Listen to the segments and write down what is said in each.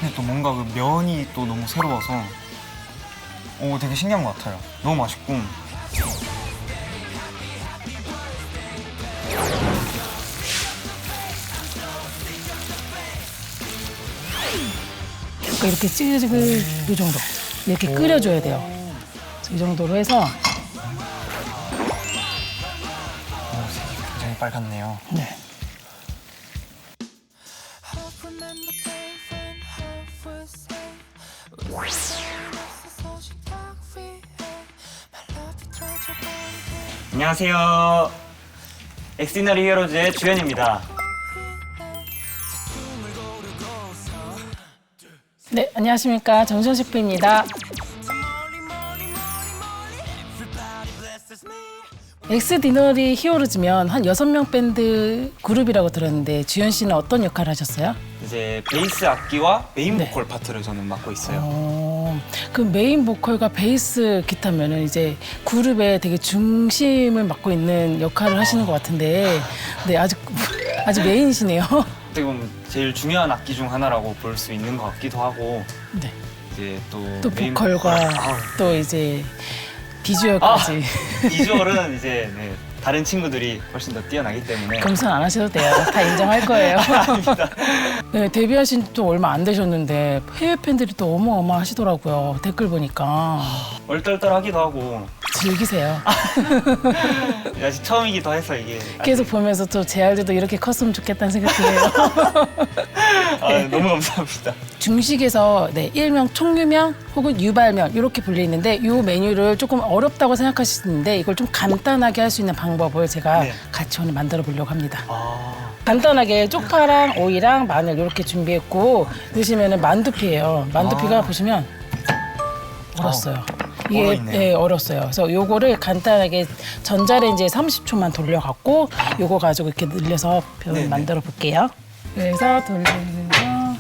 근데 또 뭔가 그 면이 또 너무 새로워서 되게 신기한 것 같아요. 너무 맛있고. 그러니까 이렇게 찌글찌글 이 정도 이렇게 끓여줘야 돼요. 이 정도로 해서 색이 굉장히 빨갛네요. 네. 안녕하세요. 엑스디너리 히어로즈의 주현입니다. 네, 안녕하십니까. 정선 셰프입니다. 엑스디너리 히어로즈면 한 6명 밴드 그룹이라고 들었는데 주현 씨는 어떤 역할을 하셨어요? 이제 베이스 악기와 메인 네. 보컬 파트를 저는 맡고 있어요. 그 메인 보컬과 베이스 기타면은 이제 그룹의 되게 중심을 맡고 있는 역할을 하시는 것 같은데, 네, 아직 메인이시네요. 어떻게 보면 제일 중요한 악기 중 하나라고 볼 수 있는 것 같기도 하고 네. 이제 또 메인 보컬과 보컬. 또 이제 비주얼까지. 비주얼은 이제 네, 다른 친구들이 훨씬 더 뛰어나기 때문에 겸손 안 하셔도 돼요. 다 인정할 거예요. 네, 데뷔하신 지 또 얼마 안 되셨는데 해외 팬들이 또 어마어마하시더라고요. 댓글 보니까. 얼떨떨하기도 하고 즐기세요. 아직 처음이기도 해서 이게 계속 보면서 또 제알들도 이렇게 컸으면 좋겠다는 생각이 드네요. 너무 감사합니다. 중식에서 네, 일명 총류면 혹은 유발면 이렇게 불리는데 이 메뉴를 조금 어렵다고 생각하실 수 있는데 이걸 좀 간단하게 할 수 있는 방법을 제가 네. 같이 오늘 만들어 보려고 합니다. 아, 간단하게 쪽파랑 오이랑 마늘 이렇게 준비했고 드시면은 만두피예요. 만두피가 보시면 얼었어요. 이게 얼어있네요. 네, 얼었어요. 그래서 요거를 간단하게 전자레인지에 30초만 돌려갖고 요거 가지고 이렇게 늘려서 네네. 만들어 볼게요. 그래서 돌리면서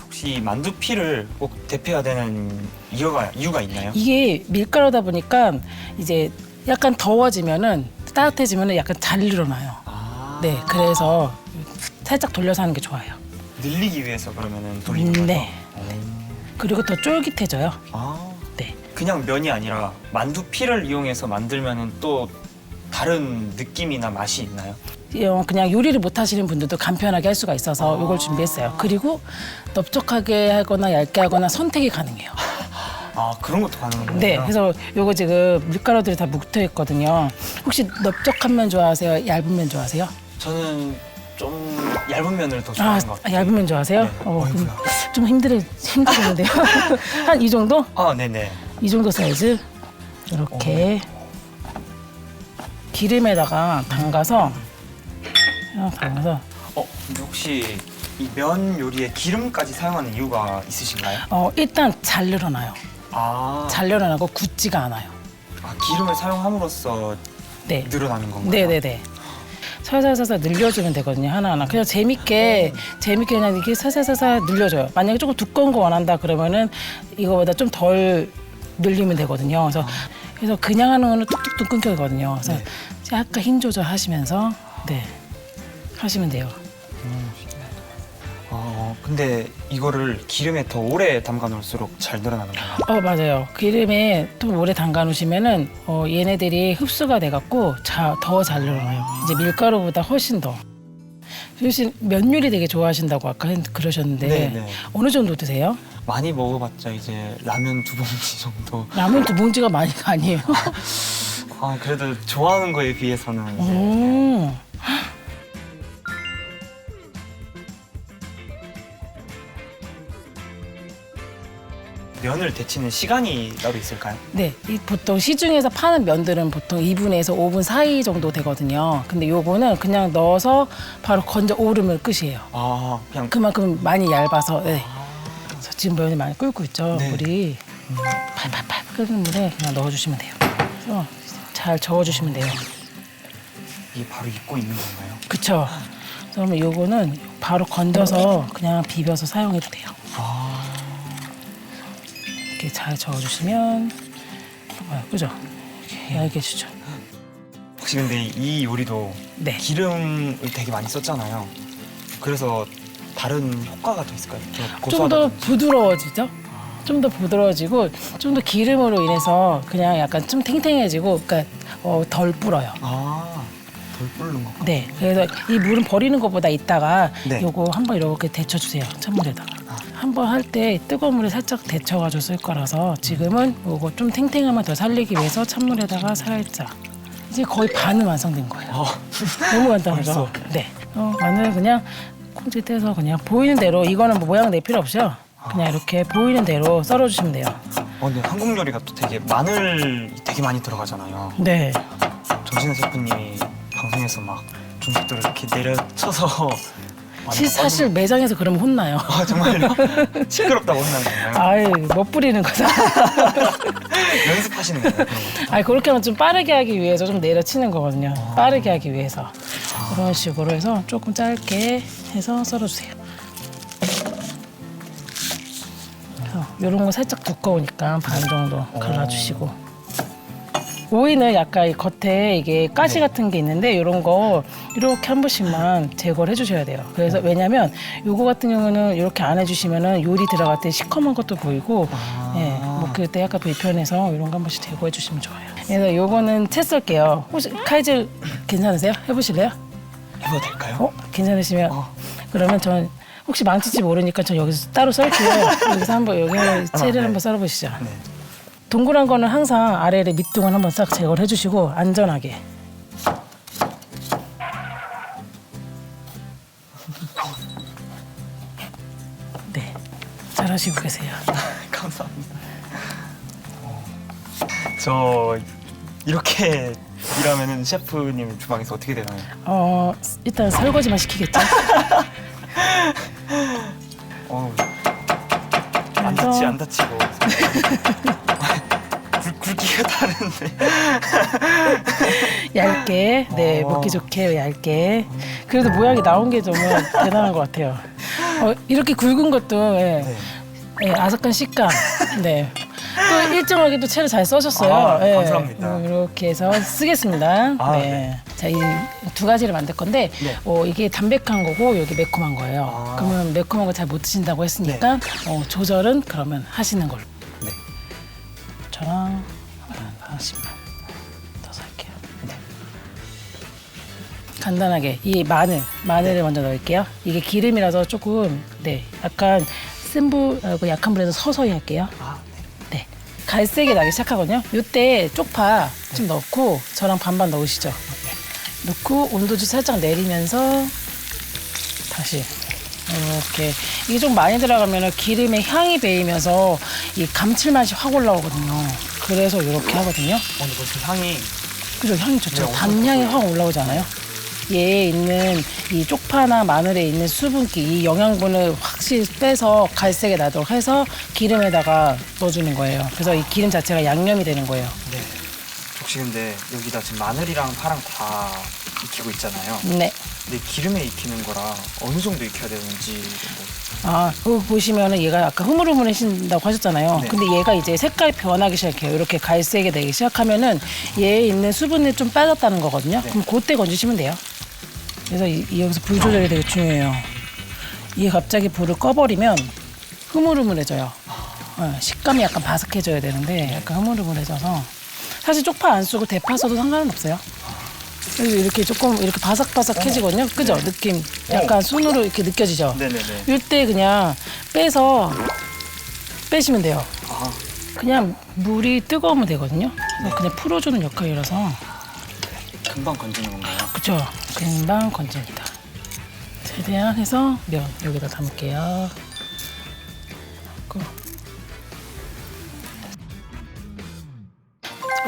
혹시 만두피를 꼭 데펴야 되는 이유가 있나요? 이게 밀가루다 보니까 이제 약간 더워지면은 따뜻해지면은 약간 잘 늘어나요. 아, 네, 그래서 살짝 돌려서 하는 게 좋아요. 늘리기 위해서 그러면은 돌리는 거죠? 네. 그리고 더 쫄깃해져요. 아, 네. 그냥 면이 아니라 만두피를 이용해서 만들면은 또 다른 느낌이나 맛이 있나요? 그냥 요리를 못 하시는 분들도 간편하게 할 수가 있어서 이걸 준비했어요. 그리고 넓적하게 하거나 얇게 하거나 선택이 가능해요. 아, 그런 것도 가능한가요? 네, 그래서 요거 지금 밀가루들이 다 묵혀 있거든요. 혹시 넓적한 면 좋아하세요? 얇은 면 좋아하세요? 저는 좀 얇은 면을 더 좋아하는 것 같아요. 얇은 면 좋아하세요? 네. 그럼 어이구야. 좀 힘드는데요. 한 이 정도? 아, 네네. 이 정도 사이즈 이렇게 기름에다가 담가서 근데 혹시 이 면 요리에 기름까지 사용하는 이유가 있으신가요? 일단 잘 늘어나요. 아, 잘 늘어나고 굳지가 않아요. 기름을 사용함으로써 네. 늘어나는 건가요? 네네네. 살살살살 늘려주면 되거든요, 하나하나. 그냥 재밌게 그냥 이렇게 살살살살 늘려줘요. 만약에 조금 두꺼운 거 원한다 그러면은 이거보다 좀 덜 늘리면 되거든요. 그래서 그냥 하는 거는 뚝뚝뚝 끊기거든요. 그래서 네. 약간 힘 조절하시면서 네 하시면 돼요. 근데 이거를 기름에 더 오래 담가 놓을수록 잘 늘어나는 건가요? 맞아요. 기름에 좀 오래 담가 놓으시면은 얘네들이 흡수가 돼갖고 더 잘 늘어나요. 이제 밀가루보다 훨씬 더. 혹시 면 요리 되게 좋아하신다고 아까 그러셨는데 네. 어느 정도 드세요? 많이 먹어봤자 이제 라면 2봉지 정도. 라면 2봉지가 많이가 아니에요. 그래도 좋아하는 거에 비해서는 이제 오. 면을 데치는 시간이 따로 있을까요? 네, 보통 시중에서 파는 면들은 보통 2분에서 5분 사이 정도 되거든요. 근데 요거는 그냥 넣어서 바로 건져 오르면 끝이에요. 그냥 그만큼 많이 얇아서. 네. 그래서 지금 면이 많이 끓고 있죠, 네. 물이. 팔팔팔 끓는 물에 그냥 넣어주시면 돼요. 그래서 잘 저어주시면 돼요. 이게 바로 익고 있는 건가요? 그쵸? 그러면 요거는 바로 건져서 그냥 비벼서 사용해도 돼요. 이렇게 잘 저어주시면 그죠? 이렇게 얇게 해주죠. 혹시 근데 이 요리도 네. 기름을 되게 많이 썼잖아요. 그래서 다른 효과가 더 있을까요? 좀 더 고소하다든지. 부드러워지죠. 좀 더 부드러워지고 좀 더 기름으로 인해서 그냥 약간 좀 탱탱해지고 그러니까 덜 불어요. 덜 불는 거. 네, 그래서 이 물은 버리는 것보다 이따가 네. 요거 한번 이렇게 데쳐주세요. 찬물에다가. 한번 할 때 뜨거운 물에 살짝 데쳐가지고 쓸 거라서 지금은 요거 좀 탱탱함을 더 살리기 위해서 찬물에다가 살짝. 이제 거의 반은 완성된 거예요. 너무 간단하죠? 벌써? 네. 마늘 그냥 콩지 떼서 그냥 보이는 대로 이거는 뭐 모양 낼 필요 없죠? 그냥 이렇게 보이는 대로 썰어주시면 돼요. 근데 한국 요리가 또 되게 마늘이 되게 많이 들어가잖아요. 네. 정신혜 셰프님이 방송에서 막 중식도를 이렇게 내려쳐서 마늘 사실 매장에서 그러면 혼나요. 정말요? 시끄럽다고 혼나는 건가요? 아이, 못 부리는 거다. 연습하시는 거예요? 그런 거? 아니, 그렇게 하면 좀 빠르게 하기 위해서 좀 내려치는 거거든요. 빠르게 하기 위해서. 그런 식으로 해서 조금 짧게 해서 썰어주세요. 이런 거 살짝 두꺼우니까 반 정도 갈라주시고. 오이는 약간 이 겉에 이게 가시 네. 같은 같은 게 있는데 이런 거 이렇게 한 번씩만 제거를 해주셔야 돼요. 그래서 왜냐면 요거 같은 경우는 이렇게 안 해주시면은 요리 들어갈 때 시커먼 것도 보이고, 예, 뭐 그때 약간 불편해서 이런 거 한 번씩 제거해 주시면 좋아요. 그래서 요거는 채 썰게요. 혹시 칼질 괜찮으세요? 해보실래요? 해봐도 될까요? 괜찮으시면 그러면 전 혹시 망칠지 모르니까 전 여기서 따로 썰게요. 여기서 한번 여기 채를 네. 한번 썰어보시죠. 네. 동그란 거는 항상 아래를 밑둥을 한번 싹 제거를 해주시고 안전하게. 네, 잘하시고 계세요. 감사합니다. 저 이렇게 일하면은 셰프님 주방에서 어떻게 되나요? 일단 설거지만 시키겠죠. 안 그래서 안 다치고 굵기가 다른데. 얇게, 네, 먹기 좋게 얇게. 그래도 모양이 나온 게 정말 대단한 것 같아요. 이렇게 굵은 것도 예, 네. 예, 아삭한 식감. 네. 또 일정하게 또 채를 잘 써셨어요. 예. 감사합니다. 이렇게 해서 쓰겠습니다. 네. 네. 자, 이 두 가지를 만들 건데 네. 이게 담백한 거고 여기 매콤한 거예요. 그러면 매콤한 거 잘 못 드신다고 했으니까 조절은 그러면 하시는 걸로. 네. 저랑 하나씩만 더 살게요. 네. 간단하게 이 마늘을 먼저 넣을게요. 이게 기름이라서 조금 약간 센 불하고 약한 불에서 서서히 할게요. 네. 갈색이 나기 시작하거든요. 이때 쪽파 좀 넣고 저랑 반반 넣으시죠. 넣고 온도 좀 살짝 내리면서 다시 이렇게 이게 좀 많이 들어가면 기름에 향이 배이면서 이 감칠맛이 확 올라오거든요. 그래서 이렇게 하거든요. 오늘 벌써 향이 그죠? 향이 좋죠. 네, 단향이 확 올라오잖아요. 얘에 있는 이 쪽파나 마늘에 있는 수분기, 이 영양분을 확실히 빼서 갈색이 나도록 해서 기름에다가 넣어주는 거예요. 그래서 이 기름 자체가 양념이 되는 거예요. 네. 혹시 근데 여기다 지금 마늘이랑 파랑 다 익히고 있잖아요. 네. 근데 기름에 익히는 거라 어느 정도 익혀야 되는지 뭐. 그거 보시면은 얘가 아까 흐물흐물해진다고 하셨잖아요. 네. 근데 얘가 이제 색깔이 변하기 시작해요. 이렇게 갈색이 되기 시작하면은 얘에 있는 수분이 좀 빠졌다는 거거든요. 네. 그럼 그때 건지시면 돼요. 그래서 여기서 불 조절이 되게 중요해요. 이게 갑자기 불을 꺼버리면 흐물흐물해져요. 식감이 약간 바삭해져야 되는데 약간 흐물흐물해져서 사실 쪽파 안 쓰고 대파 써도 상관은 없어요. 그래서 이렇게 조금 이렇게 바삭바삭해지거든요. 그죠? 느낌 약간 손으로 이렇게 느껴지죠? 네네네. 이때 그냥 빼서 빼시면 돼요. 그냥 물이 뜨거우면 되거든요. 그냥 풀어주는 역할이라서 금방 건지는 건가요? 그죠? 금방 건집니다. 최대한 해서 면 여기다 담을게요.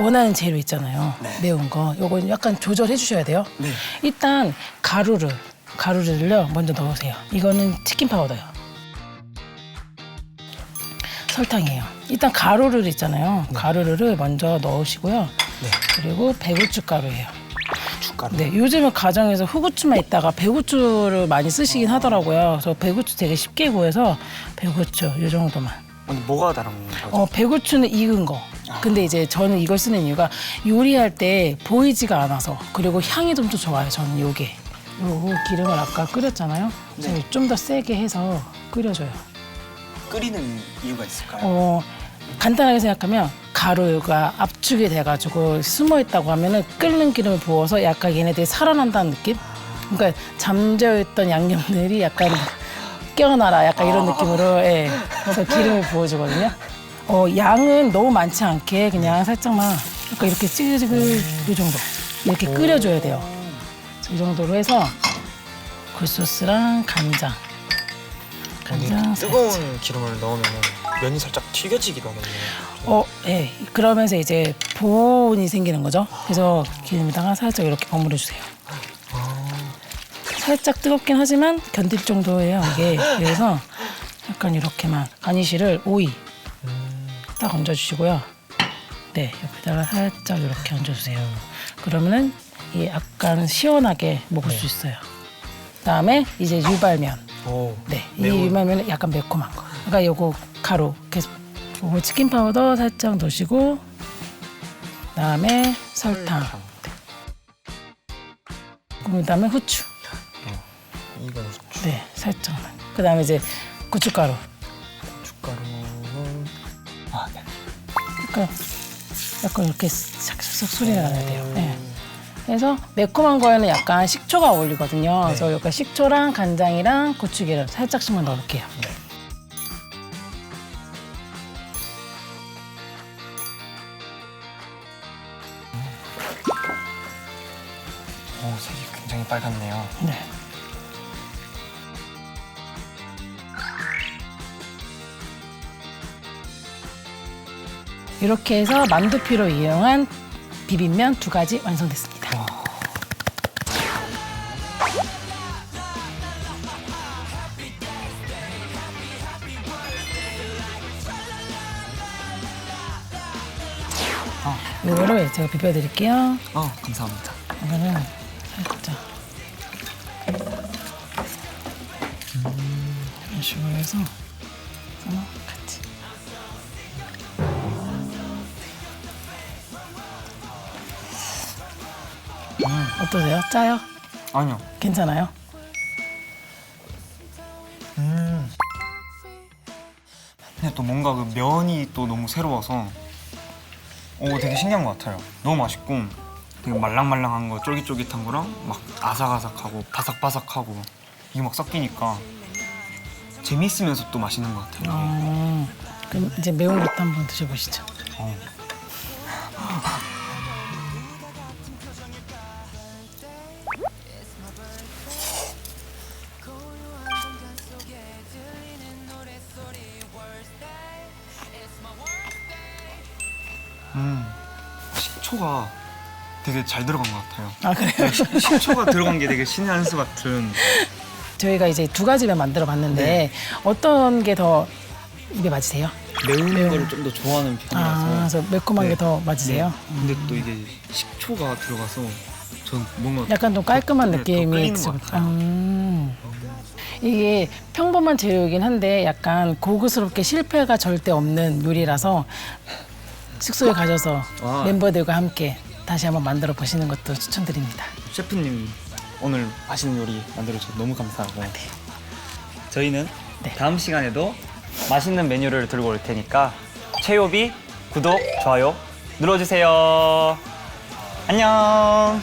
원하는 재료 있잖아요. 네. 매운 거. 요건 약간 조절해 주셔야 돼요. 네. 일단 가루를요 먼저 넣으세요. 이거는 치킨 파우더요. 설탕이에요. 일단 가루를 있잖아요. 가루를 먼저 넣으시고요. 네. 그리고 배고추 가루예요. 춧가루. 네, 요즘은 가정에서 후구추만 있다가 배고추를 많이 쓰시긴 하더라고요. 그래서 배고추 되게 쉽게 구해서 배고추 요 정도만. 근데 뭐가 다른 거죠? 배고추는 익은 거. 근데 이제 저는 이걸 쓰는 이유가 요리할 때 보이지가 않아서 그리고 향이 좀 더 좋아요. 저는 요게. 요 기름을 아까 끓였잖아요. 네. 좀 더 세게 해서 끓여줘요. 끓이는 이유가 있을까요? 간단하게 생각하면 가루가 압축이 돼가지고 숨어 있다고 하면은 끓는 기름을 부어서 약간 얘네들이 살아난다는 느낌? 그러니까 잠재있던 양념들이 약간 깨어나라 약간 이런 느낌으로 예. 그래서 기름을 부어주거든요. 양은 너무 많지 않게 그냥 살짝만 약간 이렇게 찌글찌글 이 정도 이렇게 끓여줘야 돼요. 이 정도로 해서 굴소스랑 간장 뜨거운 기름을 넣으면 면이 살짝 튀겨지기도 하거든요. 예. 그러면서 이제 보온이 생기는 거죠. 그래서 기름에다가 살짝 이렇게 버무려 주세요. 살짝 뜨겁긴 하지만 견딜 정도예요, 이게. 그래서 약간 이렇게만 가니쉬를 오이 딱 얹어주시고요. 네, 옆에다가 살짝 이렇게 얹어주세요. 그러면은 이 약간 시원하게 먹을 수 있어요. 그다음에 이제 유발면. 네, 이 유발면은 약간 매콤한 거. 그러니까 요거 가루, 요거 치킨 파우더 살짝 넣으시고, 그다음에 설탕. 그다음에 후추. 이건 후추. 네, 살짝만. 그다음에 이제 고춧가루. 고춧가루는 네. 약간 이렇게 싹싹 소리가 나야 돼요. 네. 그래서 매콤한 거에는 약간 식초가 어울리거든요. 그래서 약간 식초랑 간장이랑 고추기름 살짝씩만 넣을게요. 색이 굉장히 빨갛네요. 네. 이렇게 해서 만두피로 이용한 비빔면 2가지 완성됐습니다. 이거를 제가 비벼드릴게요. 감사합니다. 이거는 살짝 이런 식으로 해서 같이. 어떠세요? 짜요? 아니요. 괜찮아요? 근데 또 뭔가 그 면이 또 너무 새로워서 되게 신기한 것 같아요. 너무 맛있고 되게 말랑말랑한 거, 쫄깃쫄깃한 거랑 막 아삭아삭하고 바삭바삭하고 이게 막 섞이니까 재밌으면서 또 맛있는 것 같아요. 그럼 이제 매운 것도 한번 드셔보시죠. 식초가 되게 잘 들어간 것 같아요. 아, 그래요? 식초가 들어간 게 되게 신의 한 수 같은. 저희가 이제 2가지만 만들어 봤는데 어떤 게 더 입에 맞으세요? 매운 거를 좀 더 좋아하는 편이라서. 그래서 매콤한 네. 게 더 맞으세요? 근데 또 이게 식초가 들어가서 전 뭔가 약간 좀 깔끔한 더 느낌이 끌리는 있죠. 것 같아요. 이게 평범한 재료이긴 한데 약간 고급스럽게 실패가 절대 없는 요리라서 숙소에 가셔서 멤버들과 함께 다시 한번 만들어 보시는 것도 추천드립니다. 셰프님 오늘 맛있는 요리 만들어주셔서 너무 감사하고 저희는 다음 시간에도 맛있는 메뉴를 들고 올 테니까 최요비 구독, 좋아요 눌러주세요. 안녕.